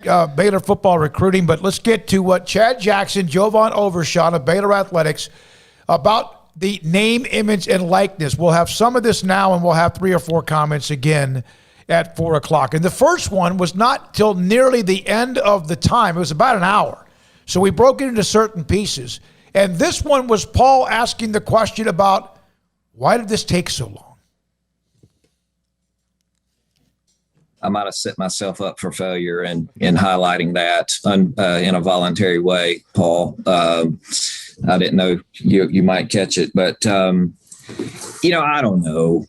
Baylor football recruiting, but let's get to what Chad Jackson, Jovan Overshawn of Baylor Athletics, about the name, image, and likeness. We'll have some of this now, and we'll have 3 or 4 comments again at 4 o'clock. And the first one was not till nearly the end of the time. It was about an hour. So we broke it into certain pieces. And this one was Paul asking the question about, why did this take so long? I might have set myself up for failure in highlighting that in a voluntary way, Paul. I didn't know you might catch it, but, I don't know.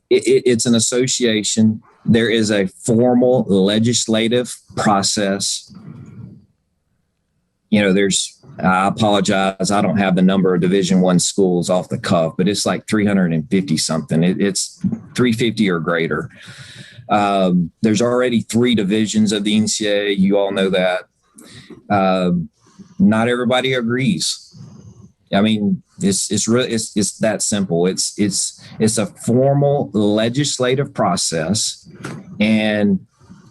It's an association. There is a formal legislative process. I apologize. I don't have the number of Division I schools off the cuff, but it's like 350 something. It's 350 or greater. There's already 3 divisions of the NCAA. You all know that. Not everybody agrees. I mean, it's that simple. It's a formal legislative process, and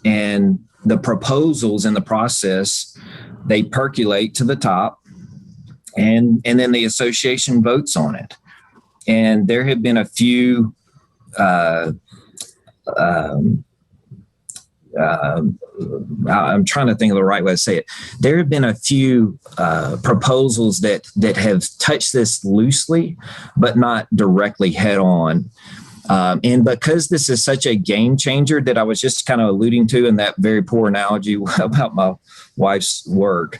the proposals in the process, they percolate to the top, and then the association votes on it. And there have been a few I'm trying to think of the right way to say it. There have been a few proposals that have touched this loosely, but not directly head on. And because this is such a game changer that I was just kind of alluding to in that very poor analogy about my wife's work,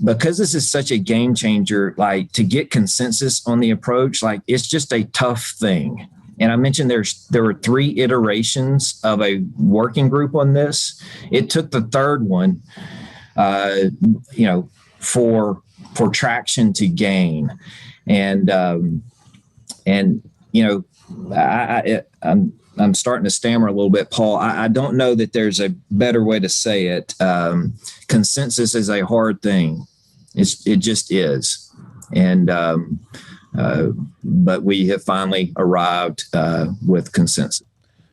because this is such a game changer, like to get consensus on the approach, like it's just a tough thing. And I mentioned there were 3 iterations of a working group on this. It took the third one, for traction to gain, and I'm starting to stammer a little bit, Paul. I don't know that there's a better way to say it. Consensus is a hard thing. It just is, and. But we have finally arrived with consensus.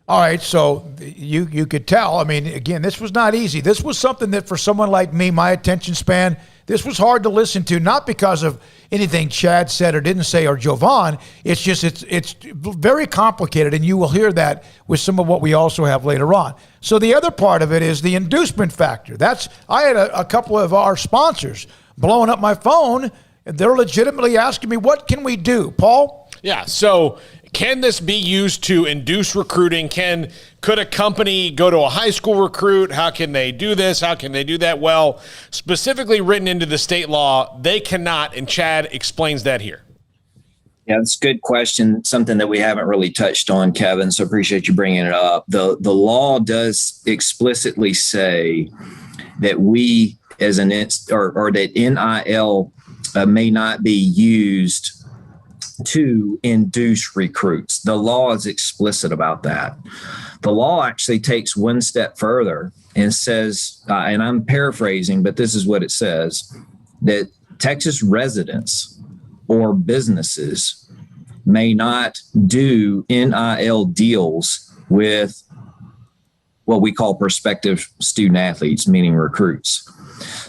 All right, so you could tell. I mean, again, this was not easy. This was something that for someone like me, my attention span, this was hard to listen to, not because of anything Chad said or didn't say or Jovan. It's just it's very complicated, and you will hear that with some of what we also have later on. So the other part of it is the inducement factor. I had a couple of our sponsors blowing up my phone. They're legitimately asking me, what can we do? Paul? Yeah, so can this be used to induce recruiting? Could a company go to a high school recruit? How can they do this? How can they do that? Well, specifically written into the state law, they cannot, and Chad explains that here. Yeah, that's a good question, something that we haven't really touched on, Kevin, so appreciate you bringing it up. The law does explicitly say that we as or that NIL may not be used to induce recruits. The law is explicit about that. The law actually takes one step further and says, and I'm paraphrasing, but this is what it says, that Texas residents or businesses may not do NIL deals with what we call prospective student athletes, meaning recruits.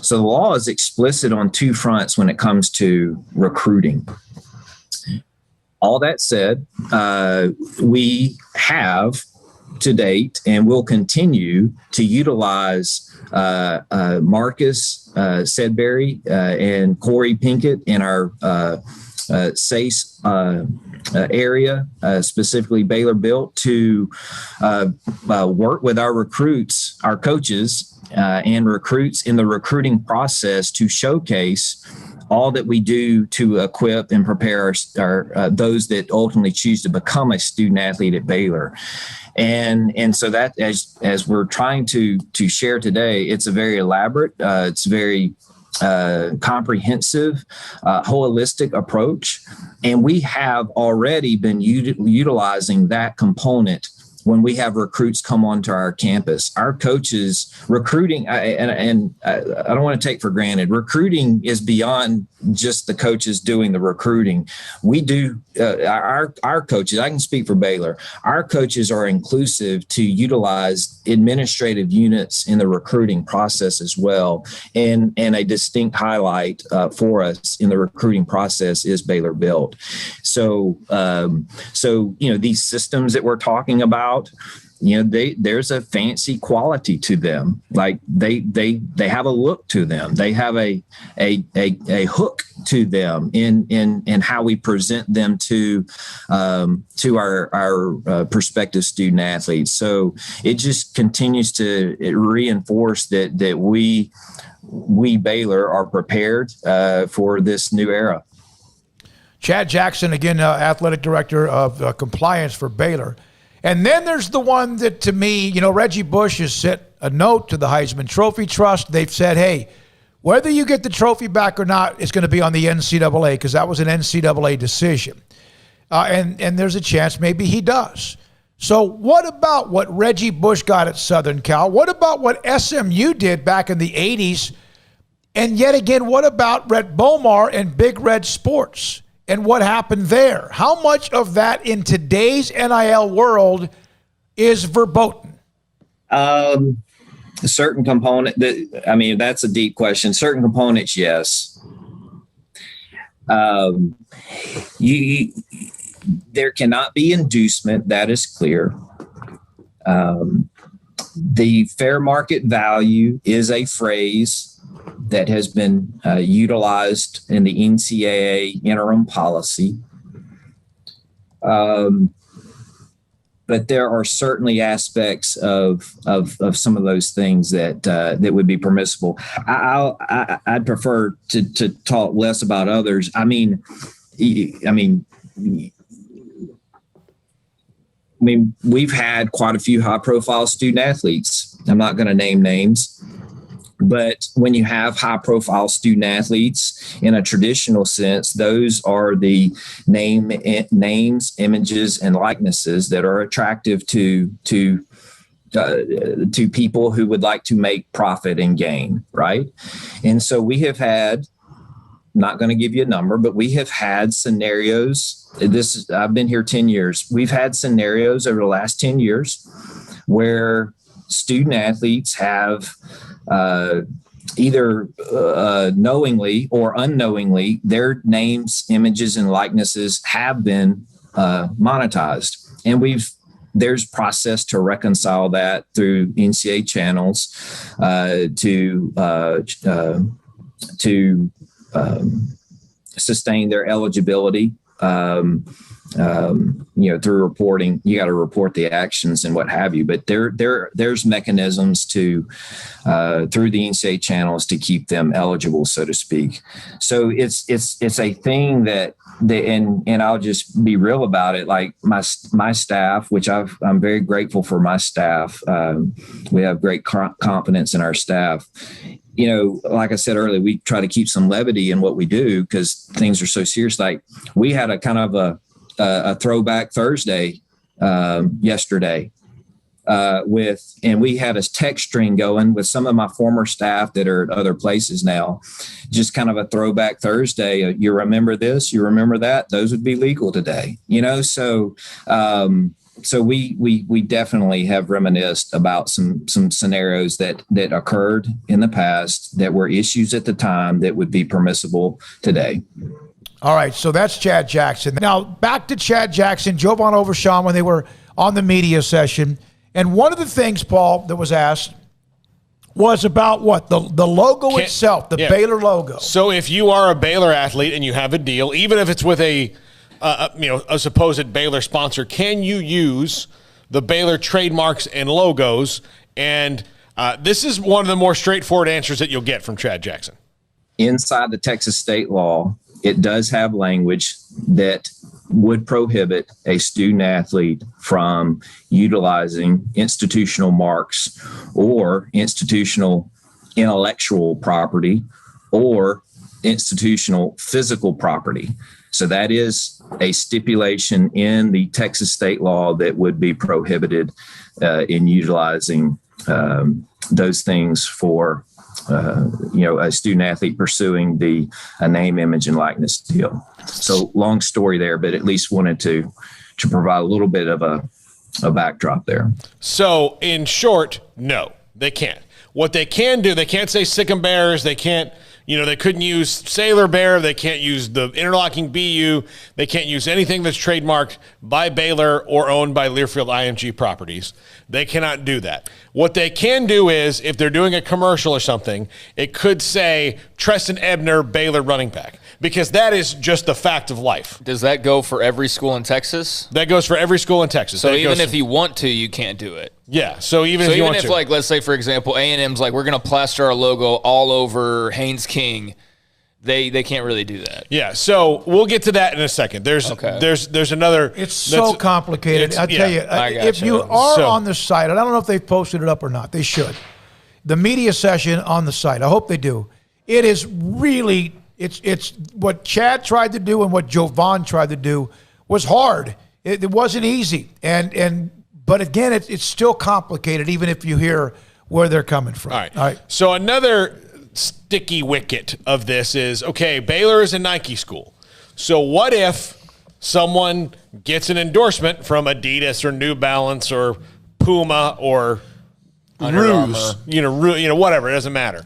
So the law is explicit on 2 fronts when it comes to recruiting. All that said, we have to date and will continue to utilize Marcus Sedbury and Corey Pinkett in our SACE area, specifically Baylor Built, to work with our recruits, our coaches, and recruits in the recruiting process to showcase all that we do to equip and prepare our those that ultimately choose to become a student athlete at Baylor. And so that as we're trying to share today, it's a very elaborate, it's very comprehensive, holistic approach. And we have already been utilizing that component when we have recruits come onto our campus. Our coaches recruiting, and I don't want to take for granted, recruiting is beyond just the coaches doing the recruiting. We do our coaches. I can speak for Baylor. Our coaches are inclusive to utilize administrative units in the recruiting process as well. And a distinct highlight for us in the recruiting process is Baylor Built. So these systems that we're talking about, there's a fancy quality to them. Like they have a look to them. They have a hook to them in how we present them to our prospective student athletes. So it just continues to reinforce that we Baylor are prepared for this new era. Chad Jackson, again, athletic director of compliance for Baylor. And then there's the one that, to me, Reggie Bush has sent a note to the Heisman Trophy Trust. They've said, hey, whether you get the trophy back or not, it's going to be on the NCAA, because that was an NCAA decision. And there's a chance maybe he does. So what about what Reggie Bush got at Southern Cal? What about what SMU did back in the 80s? And yet again, what about Rhett Bomar and Big Red Sports? And what happened there? How much of that in today's NIL world is verboten? Certain component. That's a deep question. Certain components, yes. There cannot be inducement. That is clear. The fair market value is a phrase that has been utilized in the NCAA interim policy. But there are certainly aspects of some of those things that would be permissible. I'd prefer to talk less about others. We've had quite a few high-profile student athletes. I'm not going to name names. But when you have high-profile student athletes in a traditional sense, those are the names, images, and likenesses that are attractive to people who would like to make profit and gain, right? And so we have had, not going to give you a number, but we have had scenarios. I've been here 10 years. We've had scenarios over the last 10 years where student athletes have either knowingly or unknowingly, their names, images, and likenesses have been monetized. And there's process to reconcile that through NCAA channels to sustain their eligibility. Through reporting, you got to report the actions and what have you. But there's mechanisms to through the NCAA channels to keep them eligible, so to speak. So it's a thing that and I'll just be real about it. Like my staff, which I'm very grateful for my staff. We have great confidence in our staff. Like I said earlier, we try to keep some levity in what we do because things are so serious. Like we had a kind of a throwback Thursday yesterday and we had a text string going with some of my former staff that are at other places now, just kind of a throwback Thursday. You remember this, you remember that, those would be legal today, So we definitely have reminisced about some scenarios that occurred in the past that were issues at the time that would be permissible today. All right, so that's Chad Jackson. Now back to Chad Jackson, Jovan Overshawn, when they were on the media session. And one of the things, Paul, that was asked was about what? The logo itself, the Baylor logo. So if you are a Baylor athlete and you have a deal, even if it's with a supposed Baylor sponsor, can you use the Baylor trademarks and logos? And this is one of the more straightforward answers that you'll get from Chad Jackson. Inside the Texas state law, it does have language that would prohibit a student athlete from utilizing institutional marks or institutional intellectual property or institutional physical property. So that is a stipulation in the Texas state law that would be prohibited in utilizing those things for a student athlete pursuing a name, image, and likeness deal. So long story there, but at least wanted to provide a little bit of a backdrop there. So in short, no, they can't. What they can do, they can't say Sikkim Bears. They can't, they couldn't use Sailor Bear. They can't use the interlocking BU. They can't use anything that's trademarked by Baylor or owned by Learfield IMG Properties. They cannot do that. What they can do is, if they're doing a commercial or something, it could say Treston Ebner, Baylor running back, because that is just the fact of life. Does that go for every school in Texas? That goes for every school in Texas. So even if you want to, you can't do it. Yeah. So even if like, let's say, for example, A&M's like, we're going to plaster our logo all over Haynes King, they can't really do that. Yeah. So we'll get to that in a second. There's another. It's so complicated. I'll tell you, if you are on the site, and I don't know if they've posted it up or not, they should. The media session on the site, I hope they do. It is really, it's what Chad tried to do and what Jovan tried to do was hard. It wasn't easy. But again, it's still complicated, even if you hear where they're coming from. All right. So another sticky wicket of this is, okay, Baylor is a Nike school. So what if someone gets an endorsement from Adidas or New Balance or Puma or Ruse, whatever, it doesn't matter.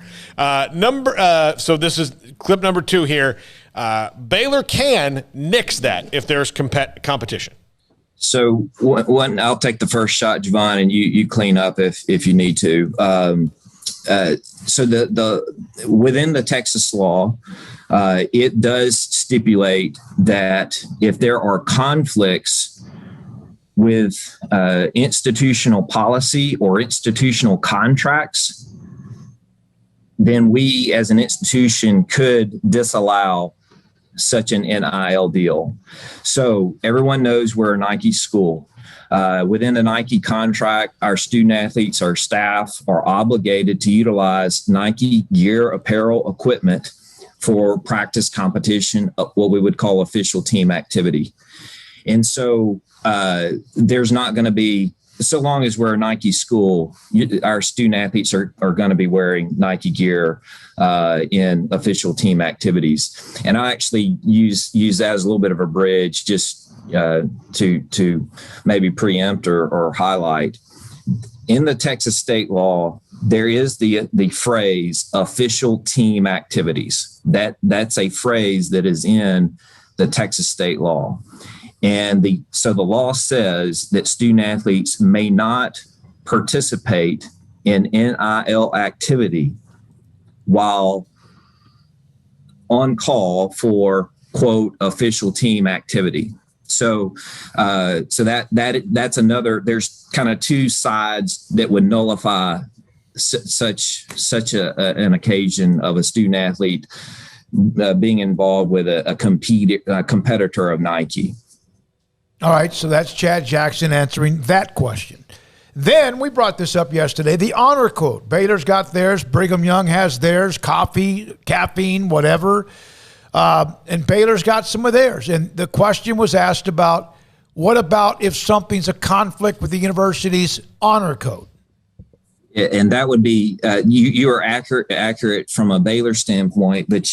So this is clip number 2 here. Baylor can nix that if there's competition. So one, I'll take the first shot, Javon, and you clean up if you need to. So the within the Texas law, it does stipulate that if there are conflicts with institutional policy or institutional contracts, then we as an institution could disallow such an NIL deal. So everyone knows we're a Nike school. Within the Nike contract, our student athletes, our staff are obligated to utilize Nike gear, apparel, equipment for practice, competition, what we would call official team activity. And so there's not going to be, so long as we're a Nike school, our student athletes are going to be wearing Nike gear in official team activities. And I actually use that as a little bit of a bridge just to maybe preempt or highlight. In the Texas state law, there is the phrase official team activities. That's a phrase that is in the Texas state law. And so the law says that student athletes may not participate in NIL activity while on call for, quote, official team activity. So that's another, there's kind of two sides that would nullify such an occasion of a student athlete being involved with a competitor of Nike. All right, so that's Chad Jackson answering that question. Then we brought this up yesterday, the honor code. Baylor's got theirs, Brigham Young has theirs, coffee, caffeine, whatever. And Baylor's got some of theirs. And the question was asked about, what about if something's a conflict with the university's honor code? And that would be, you are accurate from a Baylor standpoint, but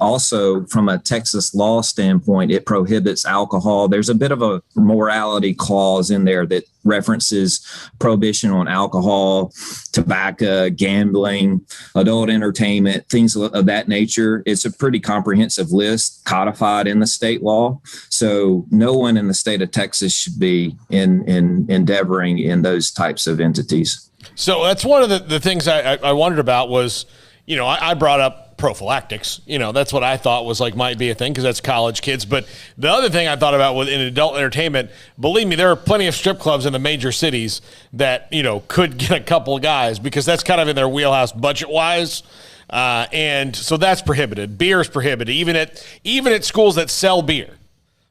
also from a Texas law standpoint, it prohibits alcohol. There's a bit of a morality clause in there that references prohibition on alcohol, tobacco, gambling, adult entertainment, things of that nature. It's a pretty comprehensive list codified in the state law. So no one in the state of Texas should be endeavoring in those types of entities. So that's one of the things I wondered about was, I brought up prophylactics. That's what I thought was might be a thing because that's college kids. But the other thing I thought about in adult entertainment, believe me, there are plenty of strip clubs in the major cities that, could get a couple of guys because that's kind of in their wheelhouse budget-wise. And so that's prohibited. Beer is prohibited, even at schools that sell beer.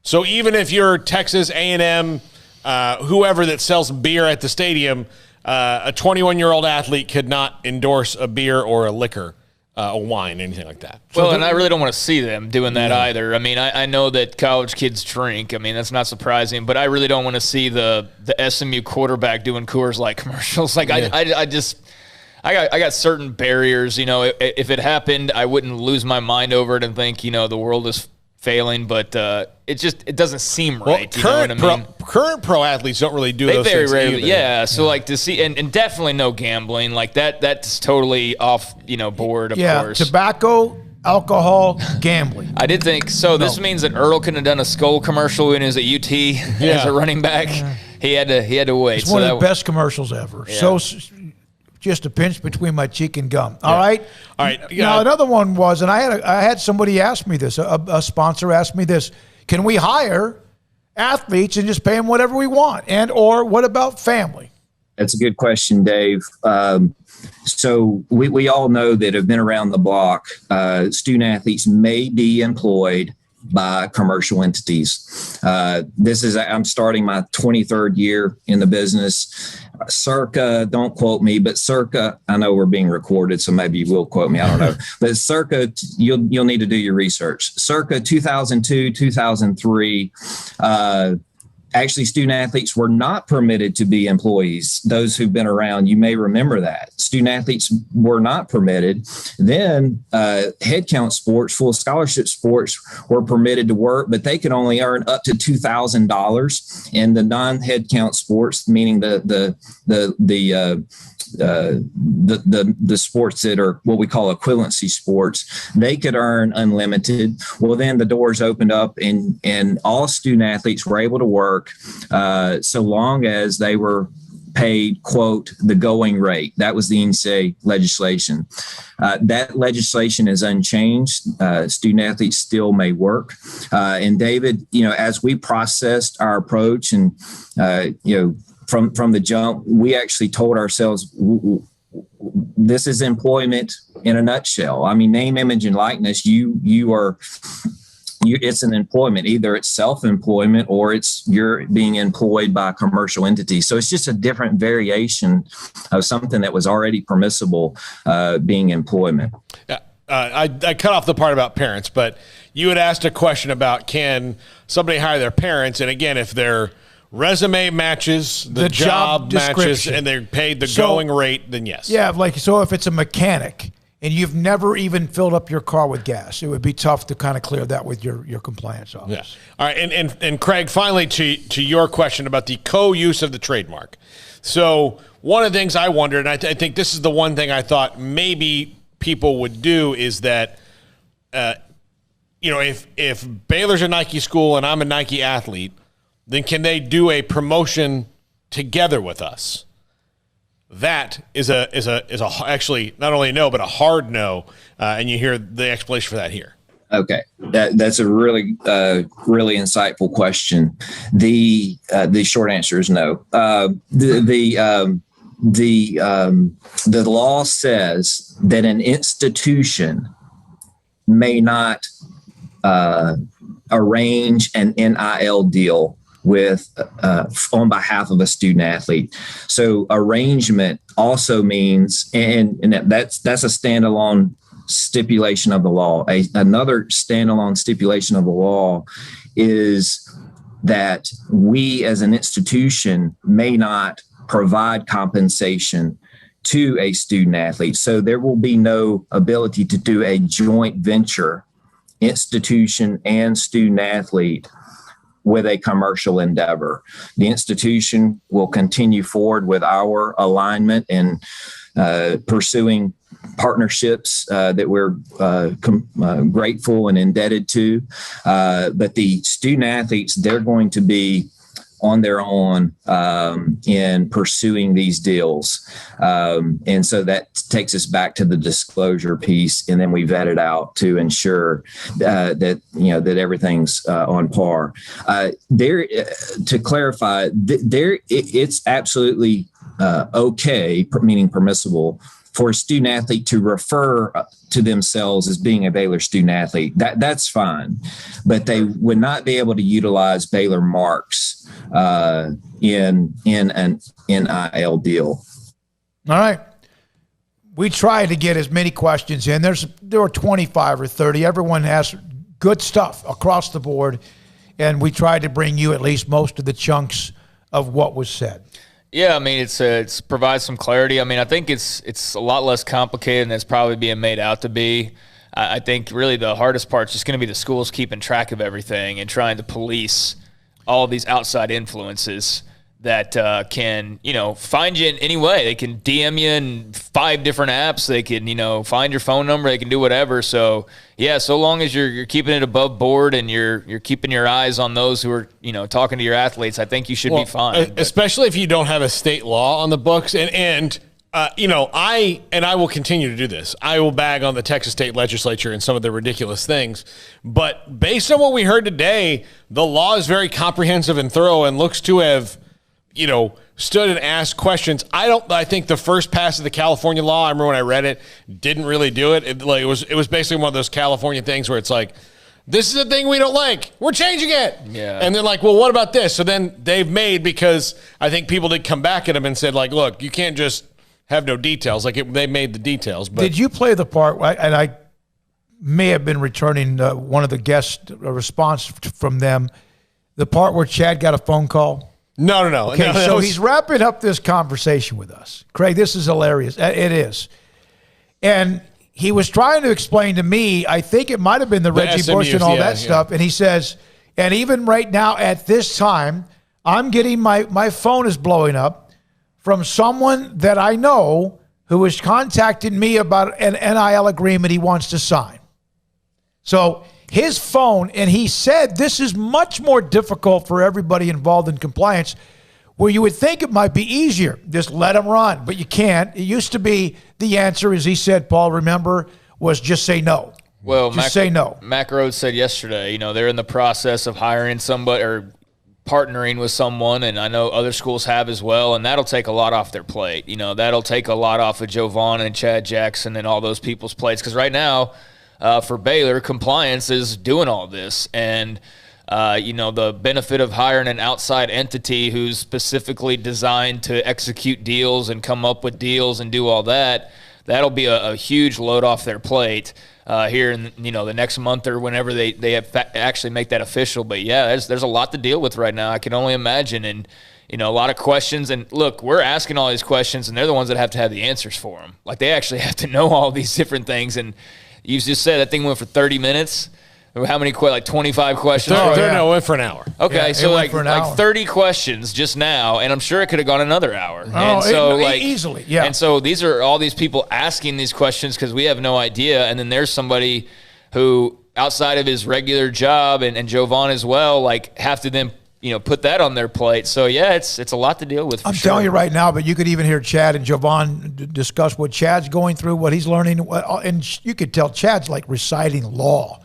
So even if you're Texas A&M, whoever that sells beer at the stadium, a 21-year-old athlete could not endorse a beer or a liquor a wine, anything like that. Well, and I really don't want to see them doing that either. I mean, I know that college kids drink. I mean, that's not surprising, but I really don't want to see the SMU quarterback doing Coors Light commercials. Like, I got certain barriers. You know, if it happened, I wouldn't lose my mind over it and think, you know, the world is failing, but it doesn't seem right. Well, you know what I mean? Current pro athletes don't really do those very things rarely, either. yeah. So like to see, and definitely no gambling like that. That's totally off, board. Of course, tobacco, alcohol, gambling. I did think so. This means that Earl couldn't have done a Skull commercial when he was at UT as a running back. He had to wait. It's one of the best commercials ever. Yeah. So just a pinch between my cheek and gum. All right. Yeah. Now another one was, and I had somebody ask me this. A sponsor asked me this: can we hire athletes and just pay them whatever we want? And or what about family? That's a good question, Dave. So we all know that have been around the block. Student athletes may be employed by commercial entities. I'm starting my 23rd year in the business. Circa, don't quote me, but circa, I know we're being recorded, so maybe you will quote me. I don't know. But circa, you'll need to do your research. Circa 2002, 2003, actually, student athletes were not permitted to be employees. Those who've been around, you may remember that. Student athletes were not permitted. Then headcount sports, full scholarship sports were permitted to work, but they could only earn up to $2,000. And the non-headcount sports, meaning the sports that are what we call equivalency sports, they could earn unlimited. Well, then the doors opened up and all student athletes were able to work so long as they were paid, quote, the going rate. That was the NCAA legislation. That legislation is unchanged. Student athletes still may work. And David, as we processed our approach and, from the jump, we actually told ourselves, this is employment in a nutshell. I mean, name, image, and likeness, it's an employment. Either it's self-employment or you're being employed by a commercial entity. So it's just a different variation of something that was already permissible, being employment. I cut off the part about parents, but you had asked a question about can somebody hire their parents? And again, if their resume matches, the job matches, and they're paid the going rate, then yes. Yeah, so if it's a mechanic and you've never even filled up your car with gas, it would be tough to kind of clear that with your compliance office. Yeah. All right, and Craig, finally to your question about the co-use of the trademark. So one of the things I wondered, and I think this is the one thing I thought maybe people would do, is that if Baylor's a Nike school and I'm a Nike athlete, then can they do a promotion together with us? That is actually not only a no, but a hard no. And you hear the explanation for that here. Okay, that's a really really insightful question. The short answer is no. The law says that an institution may not arrange an NIL deal with on behalf of a student athlete. So arrangement also means, and that's a standalone stipulation of the law. Another standalone stipulation of the law is that we as an institution may not provide compensation to a student athlete. So there will be no ability to do a joint venture, institution and student athlete, with a commercial endeavor. The institution will continue forward with our alignment and pursuing partnerships that we're grateful and indebted to. But the student athletes, they're going to be on their own in pursuing these deals. And so that takes us back to the disclosure piece. And then we vet it out to ensure that everything's on par. To clarify, it's absolutely okay, meaning permissible, for a student athlete to refer to themselves as being a Baylor student athlete. That's fine, but they would not be able to utilize Baylor marks in an NIL deal. All right. we tried to get as many questions in. There were 25 or 30. Everyone has good stuff across the board, and we tried to bring you at least most of the chunks of what was said. Yeah, I mean, it's provides some clarity. I mean, I think it's a lot less complicated than it's probably being made out to be. I think really the hardest part is just going to be the schools keeping track of everything and trying to police all these outside influences that can, find you in any way. They can DM you in 5 different apps. They can, find your phone number. They can do whatever. So, yeah, so long as you're keeping it above board and you're keeping your eyes on those who are, talking to your athletes, I think you should be fine. Especially if you don't have a state law on the books. And I will continue to do this. I will bag on the Texas State Legislature and some of the ridiculous things. But based on what we heard today, the law is very comprehensive and thorough and looks to have, stood and asked questions. I think the first pass of the California law, I remember when I read it, didn't really do it. It was basically one of those California things where it's like, this is a thing we don't like. We're changing it. Yeah. And then well, what about this? So then they've made, because I think people did come back at them and said, look, you can't just have no details. They made the details. But did you play the part, and I may have been returning one of the guest response from them, the part where Chad got a phone call? No. Okay, so he's wrapping up this conversation with us. Craig, this is hilarious. It is. And he was trying to explain to me, I think it might have been the Reggie SMUs, Bush and all that stuff, and he says, and even right now at this time, I'm getting my phone is blowing up from someone that I know who has contacted me about an NIL agreement he wants to sign. So his phone, and he said this is much more difficult for everybody involved in compliance, where you would think it might be easier. Just let them run, but you can't. It used to be the answer, as he said, Paul, remember, was just say no. Well, just say no. Mac Rhodes said yesterday, they're in the process of hiring somebody or partnering with someone, and I know other schools have as well, and that'll take a lot off their plate. That'll take a lot off of Joe Vaughn and Chad Jackson and all those people's plates, because right now, for Baylor, compliance is doing all this. And, the benefit of hiring an outside entity who's specifically designed to execute deals and come up with deals and do all that, that'll be a huge load off their plate here in, the next month or whenever they actually make that official. But, yeah, there's a lot to deal with right now. I can only imagine. And, a lot of questions. And, look, we're asking all these questions, and they're the ones that have to have the answers for them. They actually have to know all these different things. And you just said that thing went for 30 minutes. How many? 25 questions? No, it went for an hour. Okay, Yeah, so like 30 questions just now, and I'm sure it could have gone another hour. Oh, and so easily, yeah. And so these are all these people asking these questions because we have no idea, and then there's somebody who, outside of his regular job, and Joe Vaughn as well, have to then put that on their plate. So yeah, it's a lot to deal with. I'm telling you right now, but you could even hear Chad and Jovan discuss what Chad's going through, what he's learning, and you could tell Chad's reciting law.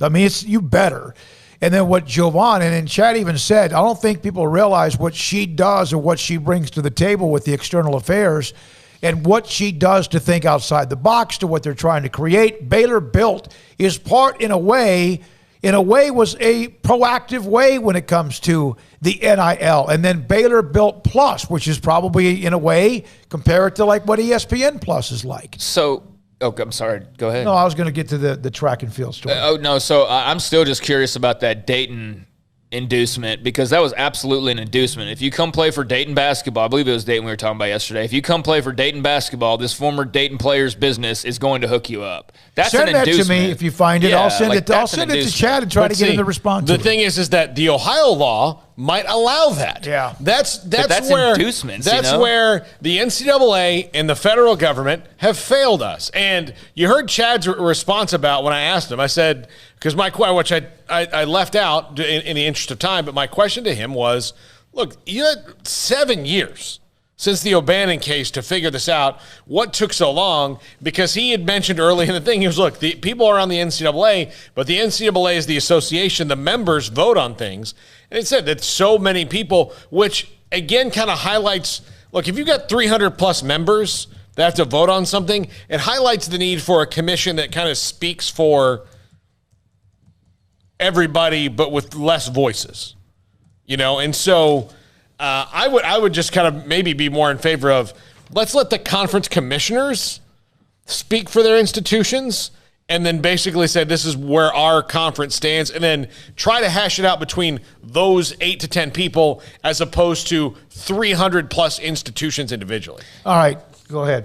I mean, you better. And then what Jovan, and then Chad even said, I don't think people realize what she does or what she brings to the table with the external affairs and what she does to think outside the box to what they're trying to create. Baylor Built is part, in a way, was a proactive way when it comes to the NIL. And then Baylor Built Plus, which is probably, in a way, compared to what ESPN Plus is like. So, I'm sorry. Go ahead. No, I was going to get to the track and field story. No. So I'm still just curious about that Dayton inducement, because that was absolutely an inducement. If you come play for Dayton basketball, I believe it was Dayton we were talking about yesterday. If you come play for Dayton basketball, this former Dayton player's business is going to hook you up. That's send an that inducement. to me if you find it. Yeah, I'll send it. I'll send it to Chad and try to get him to respond to it. The thing is that the Ohio law might allow that. Yeah, that's where inducements. That's where the NCAA and the federal government have failed us. And you heard Chad's response about when I asked him. I said, because which I left out in the interest of time, but my question to him was, look, you had 7 years since the O'Bannon case to figure this out. What took so long? Because he had mentioned early in the thing, he was, look, the people are on the NCAA, but the NCAA is the association. The members vote on things. And it said that so many people, which again kind of highlights, look, if you've got 300 plus members that have to vote on something, it highlights the need for a commission that kind of speaks for everybody, but with less voices, And so I would just kind of maybe be more in favor of, let's let the conference commissioners speak for their institutions, and then basically say this is where our conference stands, and then try to hash it out between those 8 to 10 people as opposed to 300 plus institutions individually. All right, go ahead.